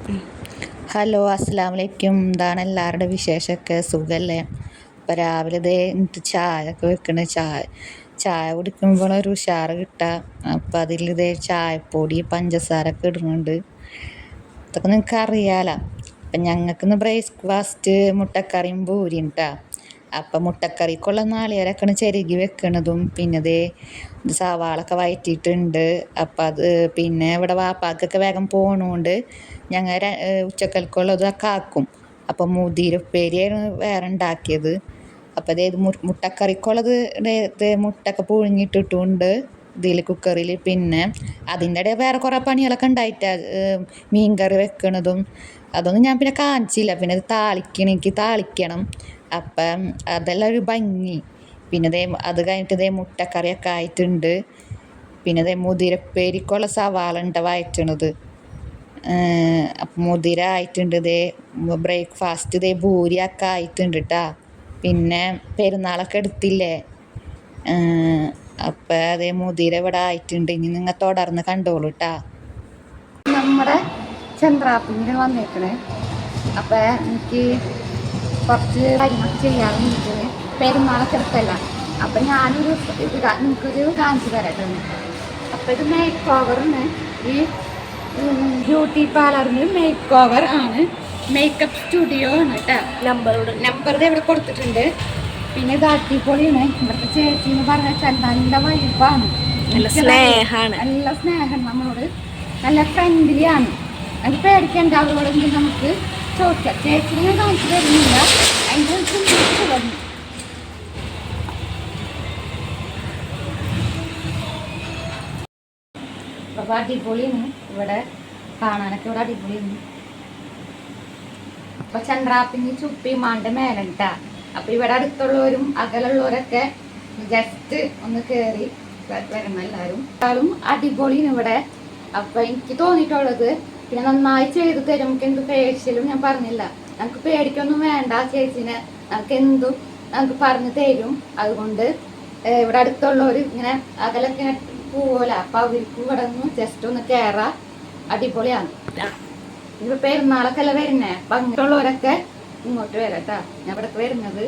Hello, അസ്സലാമു അലൈക്കും. എന്താണ് എല്ലാവരുടെ വിശേഷമൊക്കെ? സുഖമല്ലേ? അപ്പോൾ രാവിലെ എന്നിട്ട് ചായ ഒക്കെ വെക്കണ ചായ കുടിക്കുമ്പോഴൊരു ഉഷാറ് കിട്ടുക. അപ്പോൾ അതിൽ ചായപ്പൊടി പഞ്ചസാര ഒക്കെ ഇടുന്നുണ്ട്. അതൊക്കെ നിങ്ങൾക്ക് അറിയാലോ. അപ്പം ഞങ്ങൾക്കിന്ന് ബ്രേക്ക്ഫാസ്റ്റ് മുട്ടക്കറിയും പൂരിയും കേട്ടോ. അപ്പം മുട്ടക്കറിക്കുള്ള നാളികേരമൊക്കെയാണ് ചിരകി വെക്കണതും. പിന്നെ സവാളൊക്കെ വഴറ്റിയിട്ടുണ്ട്. അപ്പം അത് പിന്നെ ഇവിടെ വാപ്പാക്കൊക്കെ വേഗം പോകണോണ്ട് ഞങ്ങൾ ഉച്ചക്കൽക്കുള്ളതൊക്കെ ആക്കും. അപ്പം മുതിരുപ്പേരിയാണ് വേറെ ഉണ്ടാക്കിയത്. അപ്പം മുട്ടക്കറിക്കുള്ളത് മുട്ടയൊക്കെ പുഴുങ്ങിയിട്ടിട്ടുണ്ട് ഇതിൽ കുക്കറിൽ. പിന്നെ അതിൻ്റെ ഇടയിൽ വേറെ കുറേ പണികളൊക്കെ ഉണ്ടായിട്ട് മീൻ കറി വെക്കണതും അതൊന്നും ഞാൻ പിന്നെ കാണിച്ചില്ല. പിന്നെ എനിക്ക് താളിക്കണം. അപ്പം അതെല്ലാം ഒരു ഭംഗി. പിന്നെ അത് കഴിഞ്ഞിട്ട് മുട്ടക്കറിയൊക്കെ ആയിട്ടുണ്ട്. പിന്നെ മുതിരപ്പേരിക്കുള്ള സവാള ഉണ്ട് വഴറ്റണത്. അപ്പം മുതിര ആയിട്ടുണ്ട്. ബ്രേക്ക്ഫാസ്റ്റ് ഭൂരിയൊക്കെ ആയിട്ടുണ്ട് കേട്ടോ. പിന്നെ പെരുന്നാളൊക്കെ എടുത്തില്ലേ, അപ്പം മുതിര ഇവിടെ ആയിട്ടുണ്ട്. ഇനി നിങ്ങൾ തുടർന്ന് കണ്ടോളൂ കേട്ടോ. നമ്മുടെ ചന്ദ്രാപ്പിന് വന്നേക്കണേ. അപ്പം എനിക്ക് കുറച്ച് കാര്യങ്ങളൊക്കെ ചെയ്യാൻ വേണ്ടിയിട്ട് പെരുന്നാളൊക്കെ എടുത്തല്ല. അപ്പം ഞാനൊരു നിങ്ങൾക്കൊരു കാണിച്ചു തരട്ടെ. അപ്പം ഇത് മേക്ക് ഓവറാണ്. ഈ ബ്യൂട്ടി പാർലറിന് മേക്ക് ഓവർ ആണ്, മേക്കപ്പ് സ്റ്റുഡിയോ ആണ് കേട്ടോ. നമ്പർ ഇവിടെ കൊടുത്തിട്ടുണ്ട്. പിന്നെ ഇത് അടിപൊളിയാണ്. ഇവിടുത്തെ ചേച്ചി എന്ന് പറഞ്ഞാൽ നല്ല വൈബാണ്, നല്ല സ്നേഹം നമ്മളോട്, നല്ല ഫ്രണ്ട്ലി ആണ്. അത് പേടിക്കേണ്ട. അവരോടെങ്കിൽ നമുക്ക് ചോദിക്കാം. ചേച്ചിനെ ഞാൻ കാണിച്ചു തരുന്നില്ല, അതിൻ്റെ തുടങ്ങി. അപ്പോൾ അടിപൊളിയാണ് ഇവിടെ കാണാനൊക്കെ. ഇവിടെ അടിപൊളിയാണ്. അപ്പോൾ ചന്ദ്രാപ്പിനി ചുപ്പിമാൻ്റെ മേലുണ്ടാ. അപ്പോൾ ഇവിടെ അടുത്തുള്ളവരും അകലുള്ളവരൊക്കെ ജസ്റ്റ് ഒന്ന് കയറി വരണം എല്ലാവരും. അടിപൊളിയാണ് ഇവിടെ. അപ്പം എനിക്ക് തോന്നിയിട്ടുള്ളത് പിന്നെ നന്നായി ചെയ്തു തരും. നമുക്ക് എന്ത് ഫേഷ്യലും ഞാൻ പറഞ്ഞില്ല, നമുക്ക് പേടിക്കൊന്നും വേണ്ട. ചേച്ചിനെ നമുക്ക് പറഞ്ഞു തരും. അതുകൊണ്ട് ഇവിടെ അടുത്തുള്ളവർ ഇങ്ങനെ അകലൊക്കെ പോവല. അപ്പം അവർക്ക് ഇവിടെ നിന്ന് ജസ്റ്റ് ഒന്ന് കയറാം. അടിപൊളിയാണ്. ഇപ്പൊ പെരുന്നാളൊക്കെ അല്ല വരുന്നേ. അപ്പം അങ്ങനെയുള്ളവരൊക്കെ ഇങ്ങോട്ട് വരാം കേട്ടോ. ഞാൻ ഇവിടേക്ക് വരുന്നത്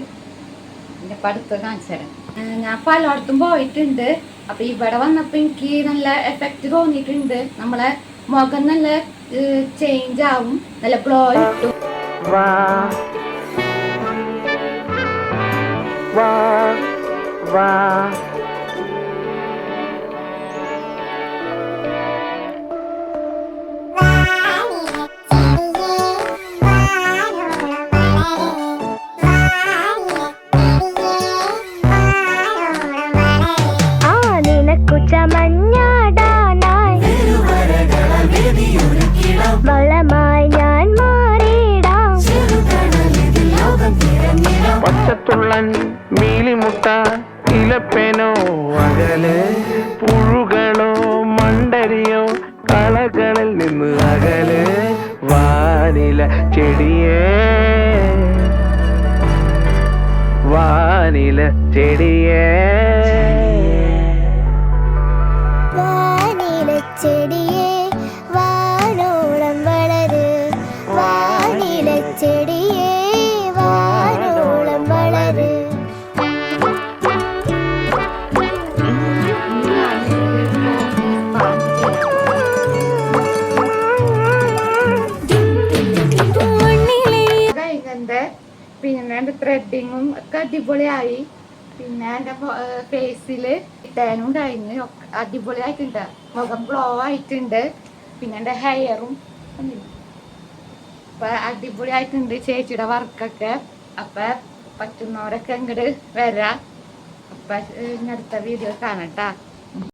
എൻ്റെ അടുത്ത് കാണിച്ചു തരാം. ഞാൻ പലയിടത്തും പോയിട്ടുണ്ട്. അപ്പം ഇവിടെ വന്നപ്പോൾ എനിക്ക് നല്ല എഫക്റ്റ് തോന്നിയിട്ടുണ്ട്. നമ്മളെ മുഖം നല്ല ചേഞ്ച് ആവും, നല്ല ഗ്ലോ കിട്ടും. പച്ചത്തുള്ളൻ മീലിമുട്ട ഇലപ്പേനോ അകലെ, പുഴുകളോ മണ്ടരിയോ കളകളിൽ നിന്ന് അകലെ, വാനില ചെടിയേ വാനില ചെടിയേ വാനില ചെടിയേ വാനോളം വളര്, വാനില ചെടിയേ വാനോളം വളര്. പിന്നെ എൻ്റെ ത്രെഡിങ്ങും ഒക്കെ അടിപൊളിയായി. പിന്നെ എൻ്റെ ഫേസിൽ ടാനും കഴിഞ്ഞ് അടിപൊളിയായിട്ടുണ്ട്. മുഖം ഗ്ലോ ആയിട്ടുണ്ട്. പിന്നെ എൻ്റെ ഹെയറും അപ്പം അടിപൊളിയായിട്ടുണ്ട്. ചേച്ചിയുടെ വർക്കൊക്കെ. അപ്പം പറ്റുന്നവരൊക്കെ ഇങ്ങോട്ട് വരാം. അപ്പം അടുത്ത വീഡിയോ കാണാം കേട്ടോ.